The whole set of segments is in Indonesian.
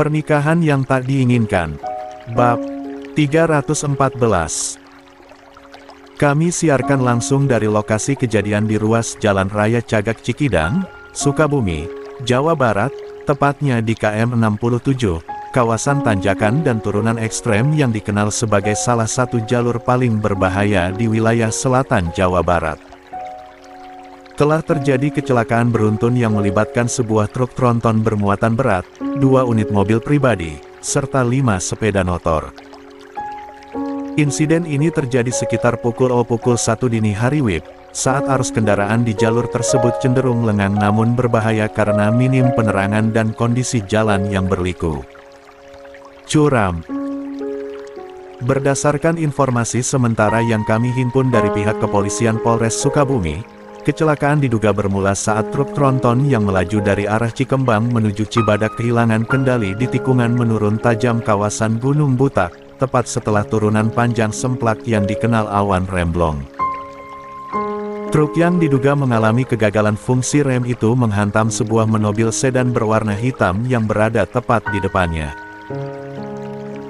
Pernikahan yang tak diinginkan. Bab 314. Kami siarkan langsung dari lokasi kejadian di ruas Jalan Raya Cagak Cikidang, Sukabumi, Jawa Barat, tepatnya di KM 67, kawasan tanjakan dan turunan ekstrem yang dikenal sebagai salah satu jalur paling berbahaya di wilayah selatan Jawa Barat. Telah terjadi kecelakaan beruntun yang melibatkan sebuah truk tronton bermuatan berat, 2 unit mobil pribadi, serta 5 sepeda motor. Insiden ini terjadi sekitar pukul 1 dini hari WIB, saat arus kendaraan di jalur tersebut cenderung lengang namun berbahaya karena minim penerangan dan kondisi jalan yang berliku. Curam. Berdasarkan informasi sementara yang kami himpun dari pihak kepolisian Polres Sukabumi, kecelakaan diduga bermula saat truk tronton yang melaju dari arah Cikembang menuju Cibadak kehilangan kendali di tikungan menurun tajam kawasan Gunung Butak, tepat setelah turunan panjang semplak yang dikenal awan remblong. Truk yang diduga mengalami kegagalan fungsi rem itu menghantam sebuah mobil sedan berwarna hitam yang berada tepat di depannya.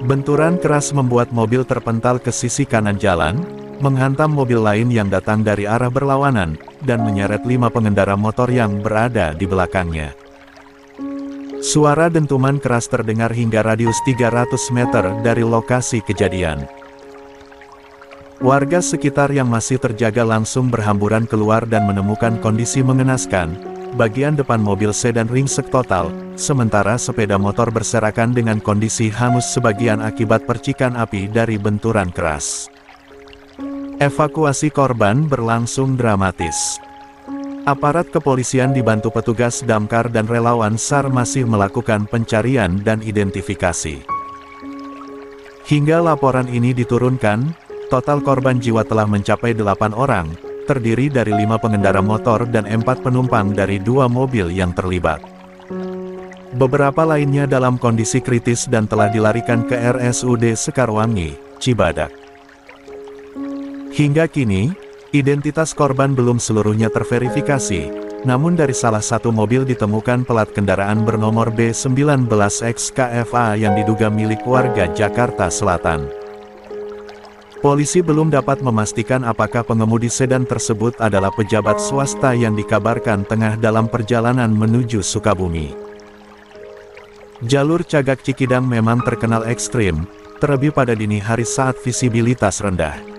Benturan keras membuat mobil terpental ke sisi kanan jalan, menghantam mobil lain yang datang dari arah berlawanan, dan menyeret 5 pengendara motor yang berada di belakangnya. Suara dentuman keras terdengar hingga radius 300 meter dari lokasi kejadian. Warga sekitar yang masih terjaga langsung berhamburan keluar dan menemukan kondisi mengenaskan. Bagian depan mobil sedan ringsek total, sementara sepeda motor berserakan dengan kondisi hangus sebagian akibat percikan api dari benturan keras. Evakuasi korban berlangsung dramatis. Aparat kepolisian dibantu petugas damkar dan relawan SAR masih melakukan pencarian dan identifikasi. Hingga laporan ini diturunkan, total korban jiwa telah mencapai 8 orang, terdiri dari 5 pengendara motor dan 4 penumpang dari 2 mobil yang terlibat. Beberapa lainnya dalam kondisi kritis dan telah dilarikan ke RSUD Sekarwangi, Cibadak. Hingga kini, identitas korban belum seluruhnya terverifikasi, namun dari salah satu mobil ditemukan plat kendaraan bernomor B19XKFA yang diduga milik warga Jakarta Selatan. Polisi belum dapat memastikan apakah pengemudi sedan tersebut adalah pejabat swasta yang dikabarkan tengah dalam perjalanan menuju Sukabumi. Jalur Cagak Cikidang memang terkenal ekstrim, terlebih pada dini hari saat visibilitas rendah.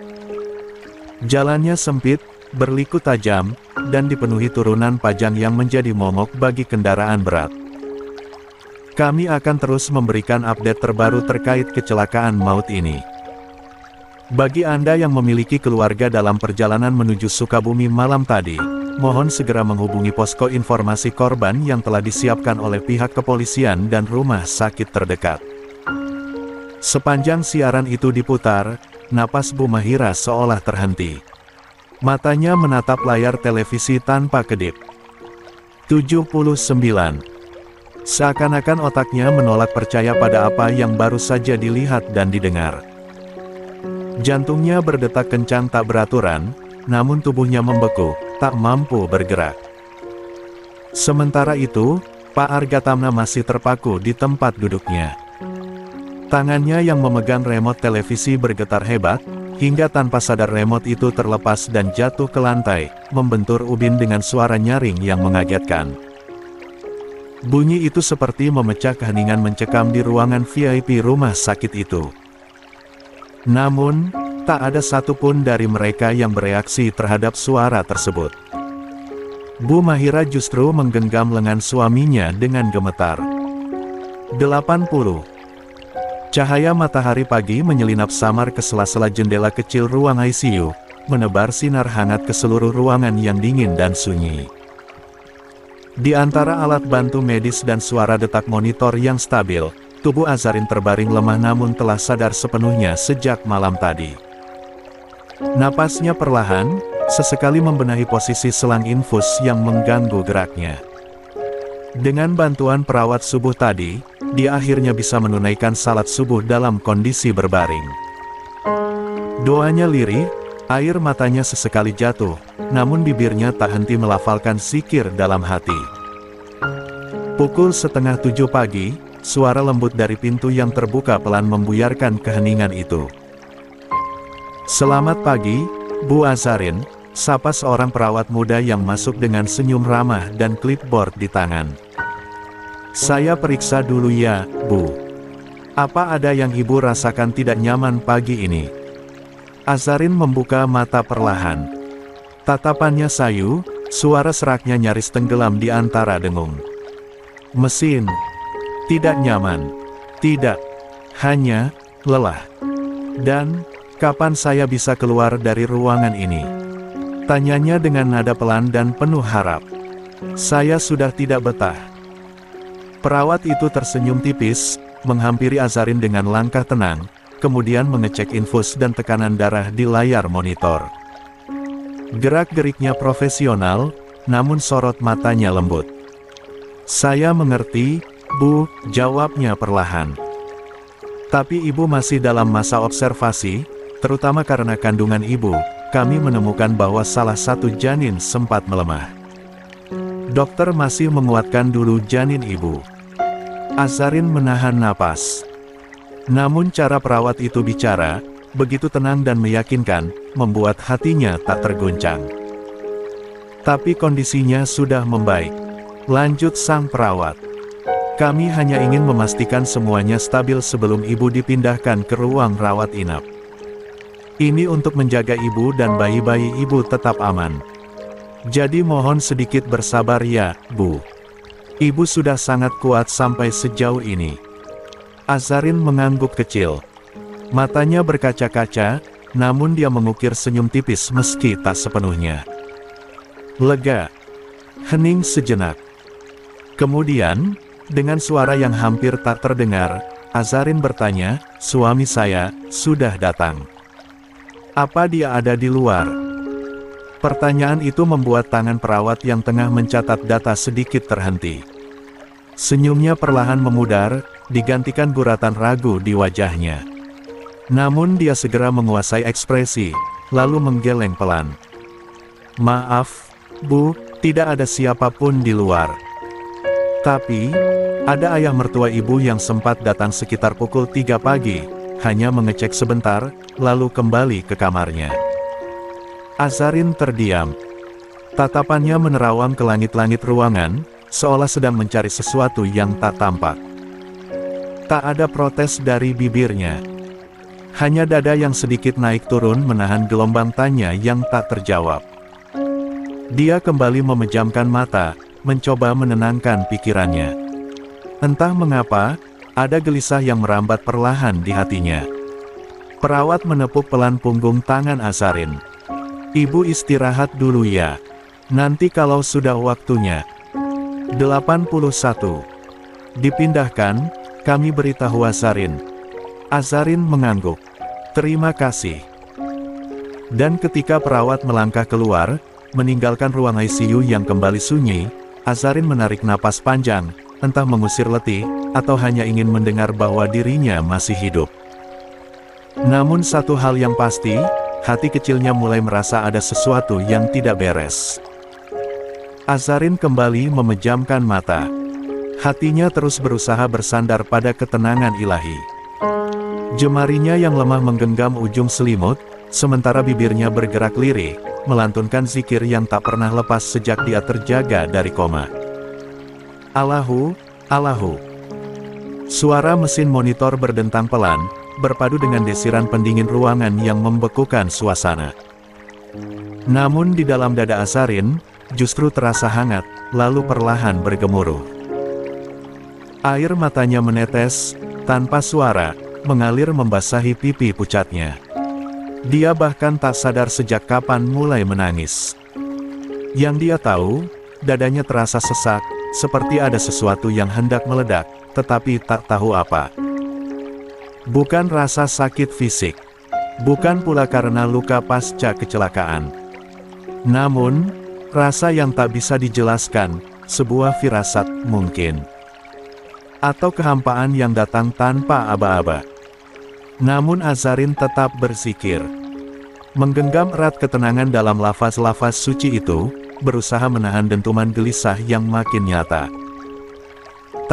Jalannya sempit, berliku tajam, dan dipenuhi turunan panjang yang menjadi momok bagi kendaraan berat. Kami akan terus memberikan update terbaru terkait kecelakaan maut ini. Bagi Anda yang memiliki keluarga dalam perjalanan menuju Sukabumi malam tadi, mohon segera menghubungi posko informasi korban yang telah disiapkan oleh pihak kepolisian dan rumah sakit terdekat. Sepanjang siaran itu diputar, napas Bu Mahira seolah terhenti. Matanya menatap layar televisi tanpa kedip. 79. Seakan-akan otaknya menolak percaya pada apa yang baru saja dilihat dan didengar. Jantungnya berdetak kencang tak beraturan, namun tubuhnya membeku, tak mampu bergerak. Sementara itu, Pak Argatamna masih terpaku di tempat duduknya. Tangannya yang memegang remote televisi bergetar hebat, hingga tanpa sadar remote itu terlepas dan jatuh ke lantai, membentur ubin dengan suara nyaring yang mengagetkan. Bunyi itu seperti memecah keheningan mencekam di ruangan VIP rumah sakit itu. Namun, tak ada satupun dari mereka yang bereaksi terhadap suara tersebut. Bu Mahira justru menggenggam lengan suaminya dengan gemetar. 80. Cahaya matahari pagi menyelinap samar ke sela-sela jendela kecil ruang ICU, menebar sinar hangat ke seluruh ruangan yang dingin dan sunyi. Di antara alat bantu medis dan suara detak monitor yang stabil, tubuh Azarin terbaring lemah namun telah sadar sepenuhnya sejak malam tadi. Napasnya perlahan, sesekali membenahi posisi selang infus yang mengganggu geraknya. Dengan bantuan perawat subuh tadi, dia akhirnya bisa menunaikan salat subuh dalam kondisi berbaring. Doanya lirih, air matanya sesekali jatuh, namun bibirnya tak henti melafalkan zikir dalam hati. Pukul 6:30 pagi, suara lembut dari pintu yang terbuka pelan membuyarkan keheningan itu. "Selamat pagi, Bu Azarin," sapa seorang perawat muda yang masuk dengan senyum ramah dan clipboard di tangan. "Saya periksa dulu ya, Bu. Apa ada yang Ibu rasakan tidak nyaman pagi ini?" Azarin membuka mata perlahan. Tatapannya sayu, suara seraknya nyaris tenggelam di antara dengung. "Mesin. Tidak nyaman. Tidak. Hanya lelah. Dan, kapan saya bisa keluar dari ruangan ini?" Tanyanya dengan nada pelan dan penuh harap. "Saya sudah tidak betah." Perawat itu tersenyum tipis, menghampiri Azarin dengan langkah tenang, kemudian mengecek infus dan tekanan darah di layar monitor. Gerak-geriknya profesional, namun sorot matanya lembut. "Saya mengerti, Bu," jawabnya perlahan. "Tapi Ibu masih dalam masa observasi, terutama karena kandungan Ibu. Kami menemukan bahwa salah satu janin sempat melemah. Dokter masih menguatkan dulu janin Ibu." Azarin menahan napas. Namun cara perawat itu bicara, begitu tenang dan meyakinkan, membuat hatinya tak terguncang. "Tapi kondisinya sudah membaik," lanjut sang perawat. "Kami hanya ingin memastikan semuanya stabil sebelum Ibu dipindahkan ke ruang rawat inap. Ini untuk menjaga Ibu dan bayi-bayi Ibu tetap aman. Jadi mohon sedikit bersabar ya, Bu. Ibu sudah sangat kuat sampai sejauh ini." Azarin mengangguk kecil. Matanya berkaca-kaca, namun dia mengukir senyum tipis meski tak sepenuhnya. Lega. Hening sejenak. Kemudian, dengan suara yang hampir tak terdengar, Azarin bertanya, "Suami saya sudah datang. Apa dia ada di luar?" Pertanyaan itu membuat tangan perawat yang tengah mencatat data sedikit terhenti. Senyumnya perlahan memudar, digantikan guratan ragu di wajahnya. Namun dia segera menguasai ekspresi, lalu menggeleng pelan. "Maaf, Bu, tidak ada siapapun di luar. Tapi, ada ayah mertua Ibu yang sempat datang sekitar pukul 3 pagi, hanya mengecek sebentar, lalu kembali ke kamarnya." Azarin terdiam. Tatapannya menerawang ke langit-langit ruangan, seolah sedang mencari sesuatu yang tak tampak. Tak ada protes dari bibirnya. Hanya dada yang sedikit naik turun menahan gelombang tanya yang tak terjawab. Dia kembali memejamkan mata, mencoba menenangkan pikirannya. Entah mengapa, ada gelisah yang merambat perlahan di hatinya. Perawat menepuk pelan punggung tangan Azarin. "Ibu istirahat dulu ya. Nanti kalau sudah waktunya." 81. Dipindahkan, kami beritahu Azarin. Azarin mengangguk. "Terima kasih." Dan ketika perawat melangkah keluar, meninggalkan ruang ICU yang kembali sunyi, Azarin menarik napas panjang, entah mengusir letih, atau hanya ingin mendengar bahwa dirinya masih hidup. Namun satu hal yang pasti, hati kecilnya mulai merasa ada sesuatu yang tidak beres. Azarin kembali memejamkan mata. Hatinya terus berusaha bersandar pada ketenangan ilahi. Jemarinya yang lemah menggenggam ujung selimut, sementara bibirnya bergerak lirih, melantunkan zikir yang tak pernah lepas sejak dia terjaga dari koma. "Allahu, Allahu." Suara mesin monitor berdentang pelan, berpadu dengan desiran pendingin ruangan yang membekukan suasana. Namun di dalam dada Azarin, justru terasa hangat, lalu perlahan bergemuruh. Air matanya menetes, tanpa suara, mengalir membasahi pipi pucatnya. Dia bahkan tak sadar sejak kapan mulai menangis. Yang dia tahu, dadanya terasa sesak, seperti ada sesuatu yang hendak meledak, tetapi tak tahu apa. Bukan rasa sakit fisik. Bukan pula karena luka pasca kecelakaan. Namun, rasa yang tak bisa dijelaskan, sebuah firasat mungkin. Atau kehampaan yang datang tanpa aba-aba. Namun Azarin tetap berzikir. Menggenggam erat ketenangan dalam lafaz-lafaz suci itu, berusaha menahan dentuman gelisah yang makin nyata.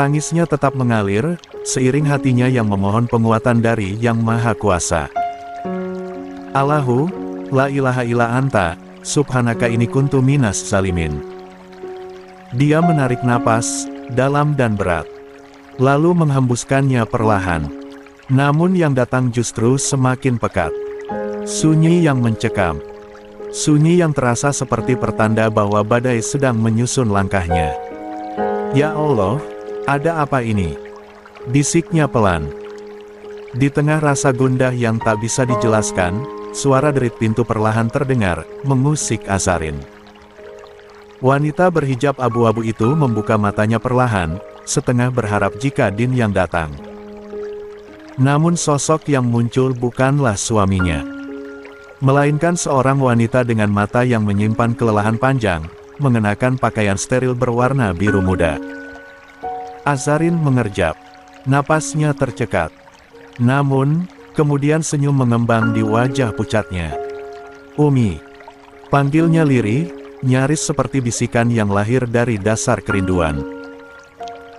Tangisnya tetap mengalir, seiring hatinya yang memohon penguatan dari Yang Maha Kuasa. Allahu, la ilaha illa anta, subhanaka ini kuntu minas zalimin. Dia menarik napas, dalam dan berat. Lalu menghembuskannya perlahan. Namun yang datang justru semakin pekat. Sunyi yang mencekam. Sunyi yang terasa seperti pertanda bahwa badai sedang menyusun langkahnya. Ya Allah, ada apa ini? Bisiknya pelan. Di tengah rasa gundah yang tak bisa dijelaskan, suara derit pintu perlahan terdengar, mengusik Azarin. Wanita berhijab abu-abu itu membuka matanya perlahan, setengah berharap jika Din yang datang. Namun sosok yang muncul bukanlah suaminya, melainkan seorang wanita dengan mata yang menyimpan kelelahan panjang, mengenakan pakaian steril berwarna biru muda. Azarin mengerjap. Napasnya tercekat. Namun, kemudian senyum mengembang di wajah pucatnya. Umi. Panggilnya lirih, nyaris seperti bisikan yang lahir dari dasar kerinduan.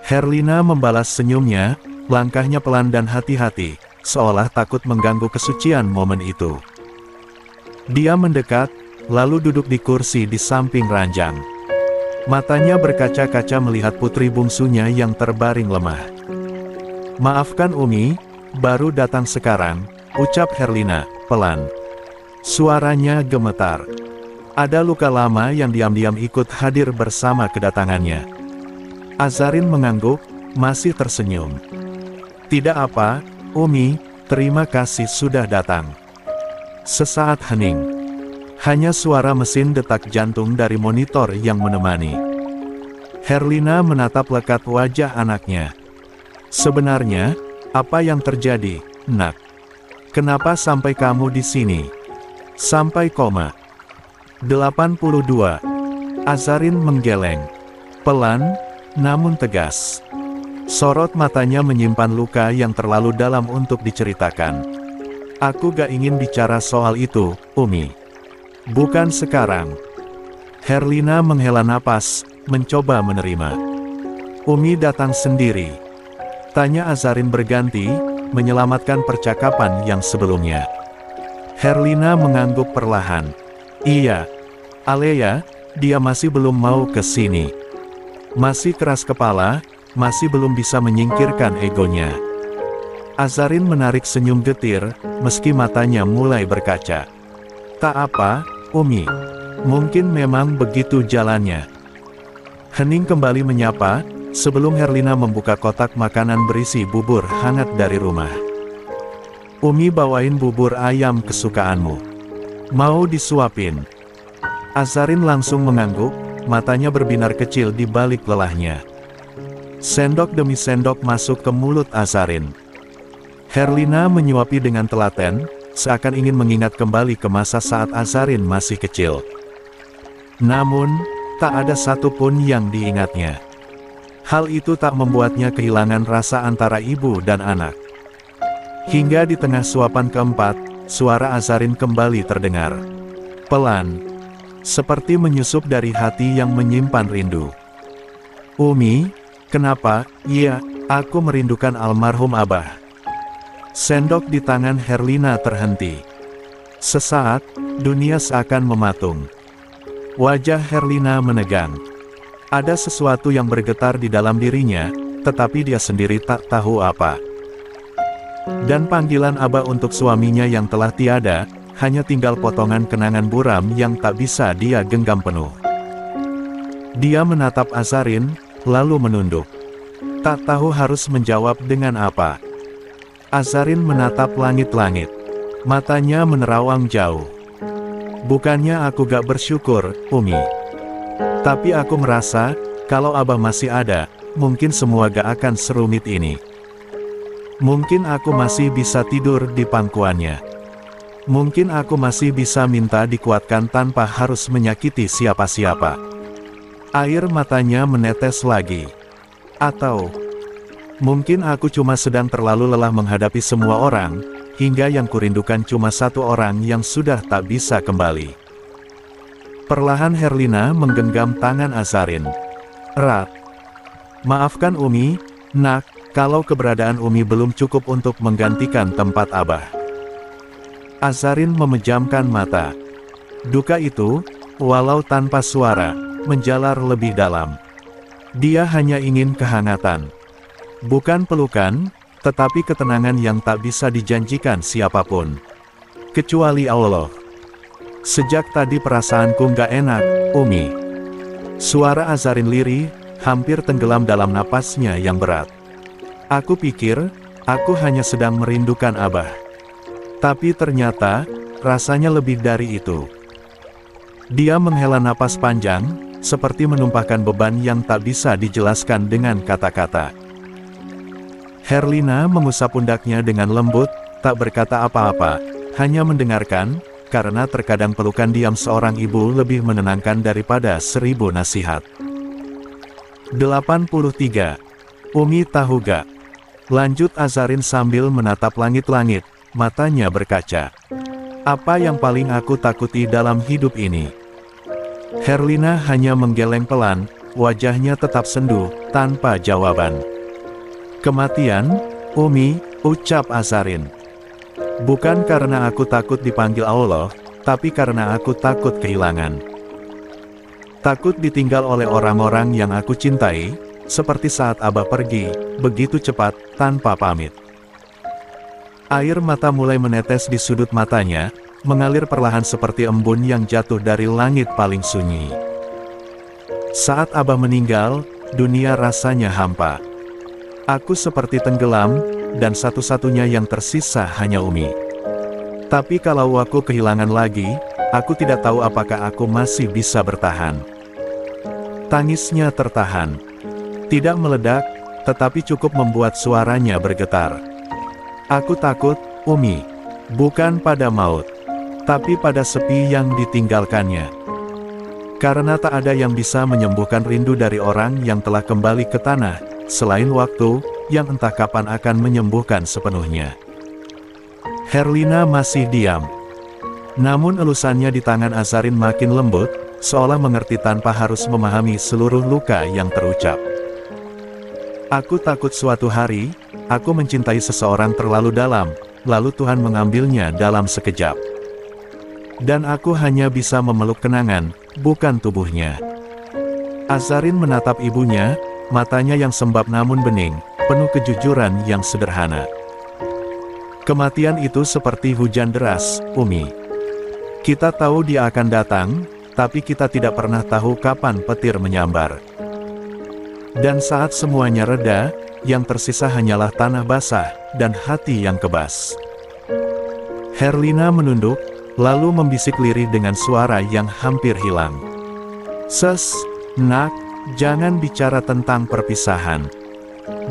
Herlina membalas senyumnya, langkahnya pelan dan hati-hati, seolah takut mengganggu kesucian momen itu. Dia mendekat, lalu duduk di kursi di samping ranjang. Matanya berkaca-kaca melihat putri bungsunya yang terbaring lemah. Maafkan Umi, baru datang sekarang, ucap Herlina, pelan. Suaranya gemetar. Ada luka lama yang diam-diam ikut hadir bersama kedatangannya. Azarin mengangguk, masih tersenyum. Tidak apa, Umi, terima kasih sudah datang. Sesaat hening. Hanya suara mesin detak jantung dari monitor yang menemani. Herlina menatap lekat wajah anaknya. Sebenarnya, apa yang terjadi, Nak? Kenapa sampai kamu di sini? Sampai koma. 82. Azarin menggeleng. Pelan, namun tegas. Sorot matanya menyimpan luka yang terlalu dalam untuk diceritakan. Aku gak ingin bicara soal itu, Umi. Bukan sekarang. Herlina menghela napas, mencoba menerima. Umi datang sendiri. Tanya Azarin berganti, menyelamatkan percakapan yang sebelumnya. Herlina mengangguk perlahan. Iya. Alea, dia masih belum mau ke sini. Masih keras kepala, masih belum bisa menyingkirkan egonya. Azarin menarik senyum getir, meski matanya mulai berkaca. Tak apa, Umi. Mungkin memang begitu jalannya. Hening kembali menyapa, sebelum Herlina membuka kotak makanan berisi bubur hangat dari rumah. Umi bawain bubur ayam kesukaanmu. Mau disuapin? Azarin langsung mengangguk, matanya berbinar kecil di balik lelahnya. Sendok demi sendok masuk ke mulut Azarin. Herlina menyuapi dengan telaten, seakan ingin mengingat kembali ke masa saat Azarin masih kecil. Namun, tak ada satupun yang diingatnya. Hal itu tak membuatnya kehilangan rasa antara ibu dan anak. Hingga di tengah suapan keempat, suara Azarin kembali terdengar. Pelan, seperti menyusup dari hati yang menyimpan rindu. Umi, kenapa? Iya, aku merindukan almarhum Abah. Sendok di tangan Herlina terhenti. Sesaat, dunia seakan mematung. Wajah Herlina menegang. Ada sesuatu yang bergetar di dalam dirinya, tetapi dia sendiri tak tahu apa. Dan panggilan Abah untuk suaminya yang telah tiada, hanya tinggal potongan kenangan buram yang tak bisa dia genggam penuh. Dia menatap Azarin, lalu menunduk. Tak tahu harus menjawab dengan apa. Azarin menatap langit-langit. Matanya menerawang jauh. Bukannya aku gak bersyukur, Umi. Tapi aku merasa, kalau Abah masih ada, mungkin semua gak akan serumit ini. Mungkin aku masih bisa tidur di pangkuannya. Mungkin aku masih bisa minta dikuatkan tanpa harus menyakiti siapa-siapa. Air matanya menetes lagi. Atau mungkin aku cuma sedang terlalu lelah menghadapi semua orang, hingga yang kurindukan cuma satu orang yang sudah tak bisa kembali. Perlahan Herlina menggenggam tangan Azarin. Erat. Maafkan Umi, Nak, kalau keberadaan Umi belum cukup untuk menggantikan tempat Abah. Azarin memejamkan mata. Duka itu, walau tanpa suara, menjalar lebih dalam. Dia hanya ingin kehangatan. Bukan pelukan, tetapi ketenangan yang tak bisa dijanjikan siapapun. Kecuali Allah. Sejak tadi perasaanku nggak enak, Umi. Suara Azarin lirih, hampir tenggelam dalam napasnya yang berat. Aku pikir, aku hanya sedang merindukan Abah. Tapi ternyata, rasanya lebih dari itu. Dia menghela napas panjang, seperti menumpahkan beban yang tak bisa dijelaskan dengan kata-kata. Herlina mengusap pundaknya dengan lembut, tak berkata apa-apa, hanya mendengarkan, karena terkadang pelukan diam seorang ibu lebih menenangkan daripada 1000 nasihat. 83. Umi tahu gak? Lanjut Azarin sambil menatap langit-langit, matanya berkaca. Apa yang paling aku takuti dalam hidup ini? Herlina hanya menggeleng pelan, wajahnya tetap sendu, tanpa jawaban. Kematian, Umi, ucap Azarin. Bukan karena aku takut dipanggil Allah, tapi karena aku takut kehilangan. Takut ditinggal oleh orang-orang yang aku cintai, seperti saat Abah pergi, begitu cepat, tanpa pamit. Air mata mulai menetes di sudut matanya, mengalir perlahan seperti embun yang jatuh dari langit paling sunyi. Saat Abah meninggal, dunia rasanya hampa. Aku seperti tenggelam, dan satu-satunya yang tersisa hanya Umi. Tapi kalau aku kehilangan lagi, aku tidak tahu apakah aku masih bisa bertahan. Tangisnya tertahan. Tidak meledak, tetapi cukup membuat suaranya bergetar. Aku takut, Umi. Bukan pada maut, tapi pada sepi yang ditinggalkannya. Karena tak ada yang bisa menyembuhkan rindu dari orang yang telah kembali ke tanah, selain waktu, yang entah kapan akan menyembuhkan sepenuhnya. Herlina masih diam. Namun elusannya di tangan Azarin makin lembut, seolah mengerti tanpa harus memahami seluruh luka yang terucap. Aku takut suatu hari, aku mencintai seseorang terlalu dalam, lalu Tuhan mengambilnya dalam sekejap. Dan aku hanya bisa memeluk kenangan, bukan tubuhnya. Azarin menatap ibunya, matanya yang sembab namun bening, penuh kejujuran yang sederhana. Kematian itu seperti hujan deras, Umi. Kita tahu dia akan datang, tapi kita tidak pernah tahu kapan petir menyambar. Dan saat semuanya reda, yang tersisa hanyalah tanah basah, dan hati yang kebas. Herlina menunduk, lalu membisik lirih dengan suara yang hampir hilang. Nak, jangan bicara tentang perpisahan.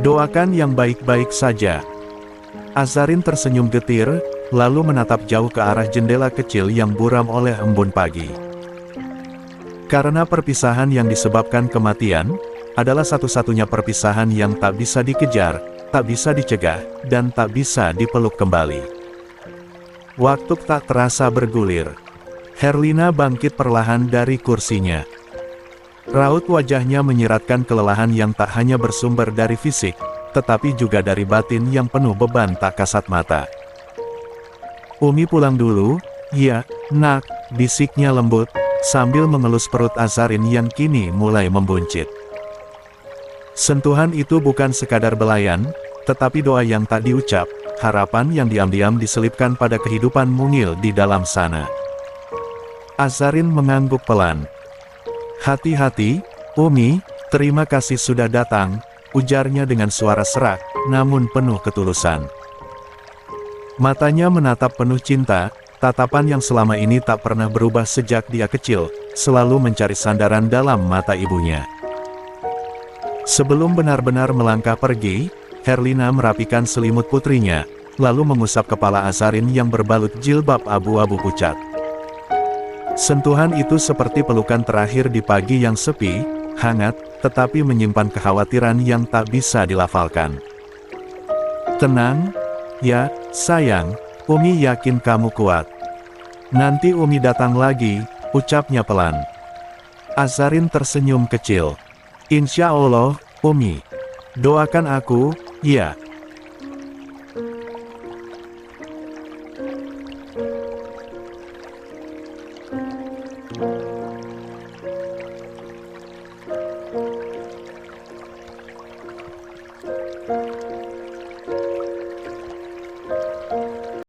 Doakan yang baik-baik saja. Azarin tersenyum getir, lalu menatap jauh ke arah jendela kecil yang buram oleh embun pagi. Karena perpisahan yang disebabkan kematian, adalah satu-satunya perpisahan yang tak bisa dikejar, tak bisa dicegah, dan tak bisa dipeluk kembali. Waktu tak terasa bergulir. Herlina bangkit perlahan dari kursinya. Raut wajahnya menyiratkan kelelahan yang tak hanya bersumber dari fisik, tetapi juga dari batin yang penuh beban tak kasat mata. Umi pulang dulu, ya, nak, bisiknya lembut, sambil mengelus perut Azarin yang kini mulai membuncit. Sentuhan itu bukan sekadar belayan, tetapi doa yang tak diucap, harapan yang diam-diam diselipkan pada kehidupan mungil di dalam sana. Azarin mengangguk pelan. Hati-hati, Umi, terima kasih sudah datang, ujarnya dengan suara serak, namun penuh ketulusan. Matanya menatap penuh cinta, tatapan yang selama ini tak pernah berubah sejak dia kecil, selalu mencari sandaran dalam mata ibunya. Sebelum benar-benar melangkah pergi, Herlina merapikan selimut putrinya, lalu mengusap kepala Azarin yang berbalut jilbab abu-abu pucat. Sentuhan itu seperti pelukan terakhir di pagi yang sepi, hangat, tetapi menyimpan kekhawatiran yang tak bisa dilafalkan. Tenang, ya, sayang, Umi yakin kamu kuat. Nanti Umi datang lagi, ucapnya pelan. Azarin tersenyum kecil. Insya Allah, Umi. Doakan aku, ya.